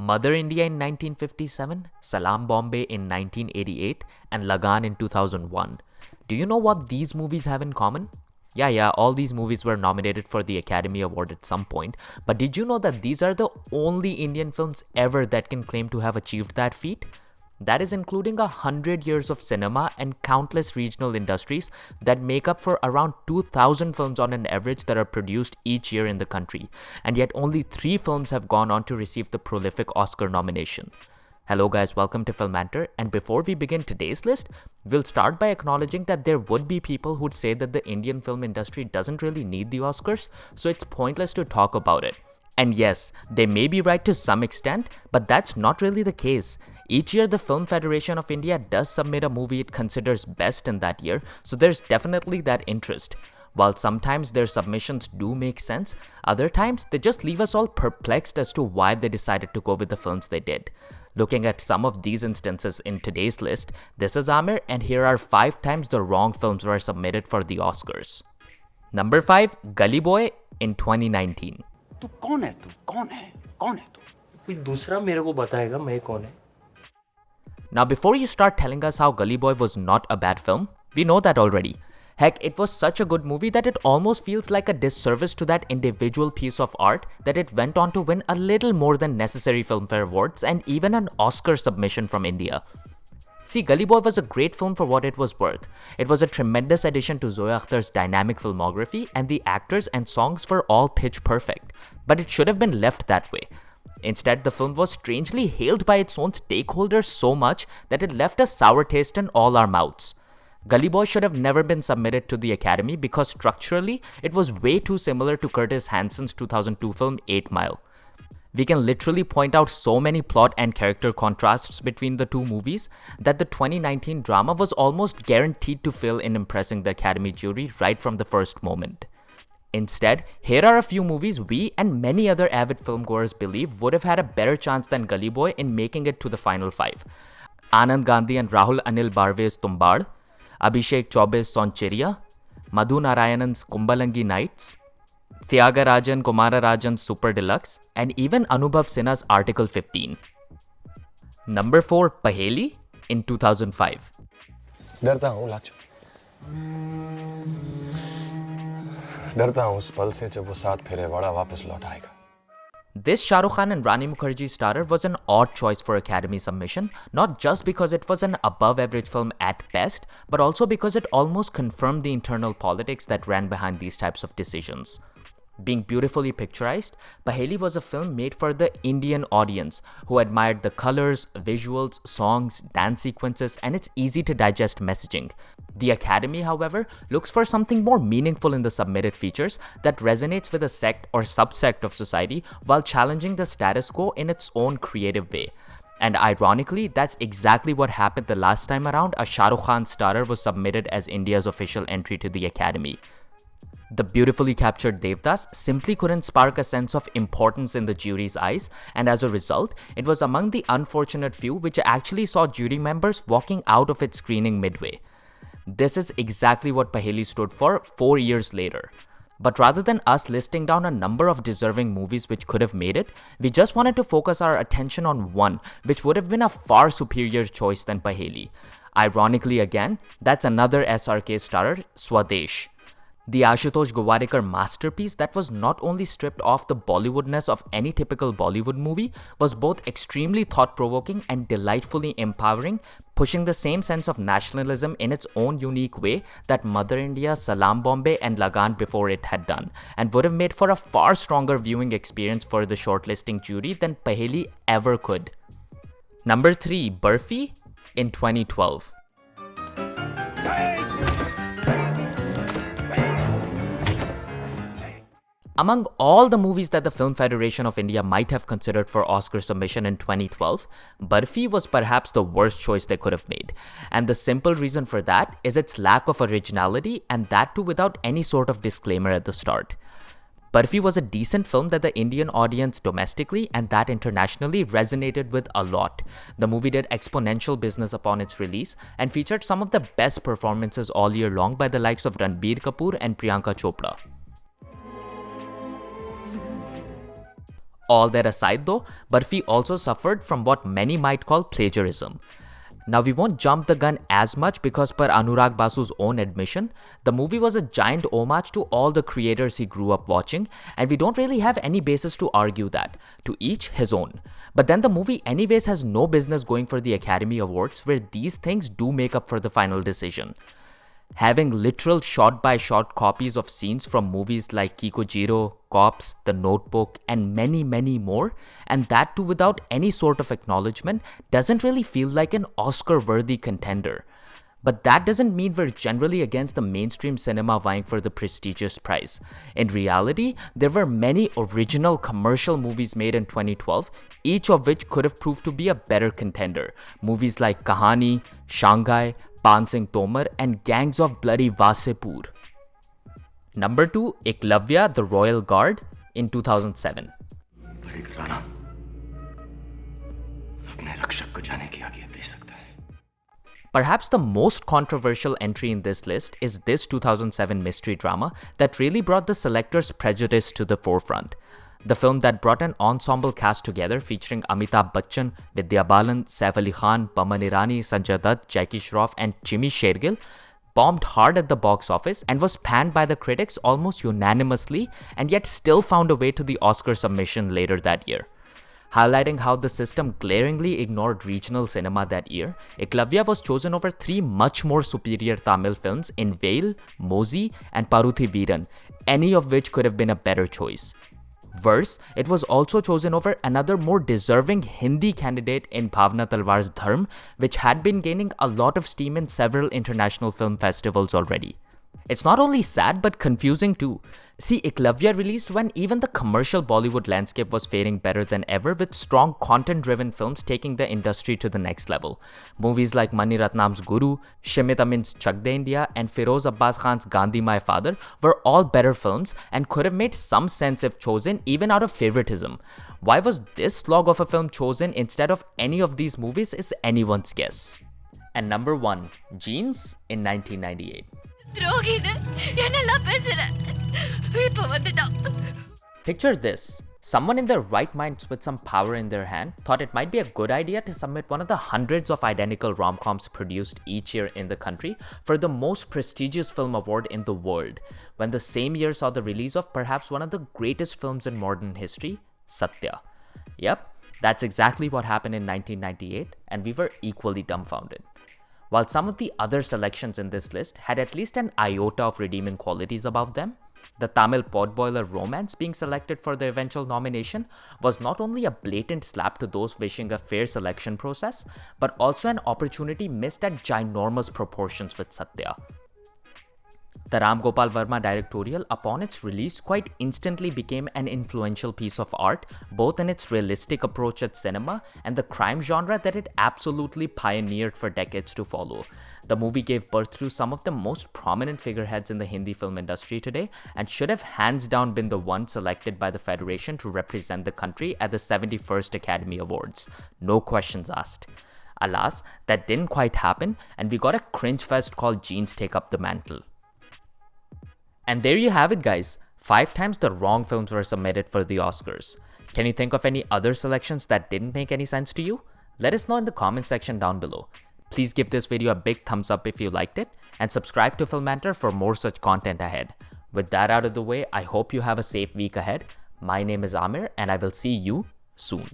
Mother India in 1957, Salam Bombay in 1988, and Lagan in 2001. Do you know what these movies have in common? Yeah, all these movies were nominated for the Academy Award at some point, but did you know that these are the only Indian films ever that can claim to have achieved that feat? That is including 100 years of cinema and countless regional industries that make up for around 2,000 films on an average that are produced each year in the country. And yet only 3 films have gone on to receive the prolific Oscar nomination. Hello guys, welcome to Filmanter, and before we begin today's list, we'll start by acknowledging that there would be people who'd say that the Indian film industry doesn't really need the Oscars, so it's pointless to talk about it. And yes, they may be right to some extent, but that's not really the case. Each year, the Film Federation of India does submit a movie it considers best in that year, so there's definitely that interest. While sometimes their submissions do make sense, other times they just leave us all perplexed as to why they decided to go with the films they did. Looking at some of these instances in today's list, this is Amir, and here are 5 times the wrong films were submitted for the Oscars. Number 5, Gully Boy in 2019. तू कौन है? कौन है तू? कोई दूसरा मेरे को बताएगा मैं कौन है? Now before you start telling us how Gully Boy was not a bad film, we know that already. Heck, it was such a good movie that it almost feels like a disservice to that individual piece of art that it went on to win a little more than necessary Filmfare Awards and even an Oscar submission from India. See, Gully Boy was a great film for what it was worth. It was a tremendous addition to Zoya Akhtar's dynamic filmography, and the actors and songs were all pitch perfect. But it should have been left that way. Instead, the film was strangely hailed by its own stakeholders so much that it left a sour taste in all our mouths. Gully Boy should have never been submitted to the Academy because structurally, it was way too similar to Curtis Hanson's 2002 film 8 Mile. We can literally point out so many plot and character contrasts between the two movies that the 2019 drama was almost guaranteed to fail in impressing the Academy jury right from the first moment. Instead, here are a few movies we and many other avid filmgoers believe would have had a better chance than Gully Boy in making it to the final 5. Anand Gandhi and Rahul Anil Barve's Tumbad, Abhishek Chaube's Soncheria, Madhu Narayanan's Kumbalangi Nights, Tyagarajan Kumararajan's Super Deluxe, and even Anubhav Sinha's Article 15. Number 4, Paheli in 2005. डरता हूँ लाचो, डरता हूँ उस पल से जब वो 7 फेरे वाड़ा वापस लौट आएगा. This Shah Rukh Khan and Rani Mukherjee starrer was an odd choice for Academy submission, not just because it was an above-average film at best, but also because it almost confirmed the internal politics that ran behind these types of decisions. Being beautifully picturized, Paheli was a film made for the Indian audience who admired the colors, visuals, songs, dance sequences, and its easy-to-digest messaging. The Academy, however, looks for something more meaningful in the submitted features that resonates with a sect or subsect of society while challenging the status quo in its own creative way. And ironically, that's exactly what happened the last time around a Shah Rukh Khan starrer was submitted as India's official entry to the Academy. The beautifully captured Devdas simply couldn't spark a sense of importance in the jury's eyes, and as a result, it was among the unfortunate few which actually saw jury members walking out of its screening midway. This is exactly what Paheli stood for 4 years later. But rather than us listing down a number of deserving movies which could have made it, we just wanted to focus our attention on one which would have been a far superior choice than Paheli. Ironically again, that's another SRK starrer, Swadesh. The Ashutosh Gowarikar masterpiece that was not only stripped off the Bollywoodness of any typical Bollywood movie, was both extremely thought-provoking and delightfully empowering, pushing the same sense of nationalism in its own unique way that Mother India, Salam Bombay and Lagan before it had done, and would have made for a far stronger viewing experience for the shortlisting jury than Paheli ever could. Number 3, Burfi in 2012. Among all the movies that the Film Federation of India might have considered for Oscar submission in 2012, Burfi was perhaps the worst choice they could have made. And the simple reason for that is its lack of originality, and that too without any sort of disclaimer at the start. Burfi was a decent film that the Indian audience domestically and that internationally resonated with a lot. The movie did exponential business upon its release and featured some of the best performances all year long by the likes of Ranbir Kapoor and Priyanka Chopra. All that aside though, Burfi also suffered from what many might call plagiarism. Now we won't jump the gun as much because per Anurag Basu's own admission, the movie was a giant homage to all the creators he grew up watching, and we don't really have any basis to argue that, to each his own. But then the movie anyways has no business going for the Academy Awards where these things do make up for the final decision. Having literal shot-by-shot copies of scenes from movies like Kikojiro, Cops, The Notebook, and many, many more, and that too without any sort of acknowledgement, doesn't really feel like an Oscar-worthy contender. But that doesn't mean we're generally against the mainstream cinema vying for the prestigious prize. In reality, there were many original commercial movies made in 2012, each of which could have proved to be a better contender. Movies like Kahani, Shanghai, Pan Singh Tomar, and Gangs of Bloody Wasepur. Number 2, Iklavya, The Royal Guard in 2007. पर एक राणा अपने रक्षक को जाने की आज्ञा दे सकता है. Perhaps the most controversial entry in this list is this 2007 mystery drama that really brought the selectors' prejudice to the forefront. The film that brought an ensemble cast together featuring Amitabh Bachchan, Vidya Balan, Saif Ali Khan, Paman Irani, Sanjay Dutt, Jackie Shroff, and Jimmy Shergill bombed hard at the box office and was panned by the critics almost unanimously, and yet still found a way to the Oscar submission later that year. Highlighting how the system glaringly ignored regional cinema that year, Iklavya was chosen over 3 much more superior Tamil films in Veil, Mozi, and Paruthi Veeran, any of which could have been a better choice. Worse, it was also chosen over another more deserving Hindi candidate in Bhavna Talwar's Dharm, which had been gaining a lot of steam in several international film festivals already. It's not only sad but confusing too. See, Iklavya released when even the commercial Bollywood landscape was faring better than ever, with strong content-driven films taking the industry to the next level. Movies like Mani Ratnam's Guru, Shimit Amin's Chak De India, and Feroz Abbas Khan's Gandhi My Father were all better films and could have made some sense if chosen even out of favoritism. Why was this slog of a film chosen instead of any of these movies is anyone's guess. And number 1, Jeans in 1998. Picture this. Someone in their right minds with some power in their hand thought it might be a good idea to submit one of the hundreds of identical rom-coms produced each year in the country for the most prestigious film award in the world, when the same year saw the release of perhaps one of the greatest films in modern history, Satya. Yep, that's exactly what happened in 1998, and we were equally dumbfounded. While some of the other selections in this list had at least an iota of redeeming qualities about them, the Tamil Podboiler Romance being selected for the eventual nomination was not only a blatant slap to those wishing a fair selection process, but also an opportunity missed at ginormous proportions with Satya. The Ram Gopal Verma directorial, upon its release, quite instantly became an influential piece of art, both in its realistic approach at cinema and the crime genre that it absolutely pioneered for decades to follow. The movie gave birth to some of the most prominent figureheads in the Hindi film industry today and should have hands down been the one selected by the Federation to represent the country at the 71st Academy Awards. No questions asked. Alas, that didn't quite happen, and we got a cringe fest called Jeans Take Up the Mantle. And there you have it, guys. 5 times the wrong films were submitted for the Oscars. Can you think of any other selections that didn't make any sense to you? Let us know in the comment section down below. Please give this video a big thumbs up if you liked it, and subscribe to Filmanter for more such content ahead. With that out of the way, I hope you have a safe week ahead. My name is Amir, and I will see you soon.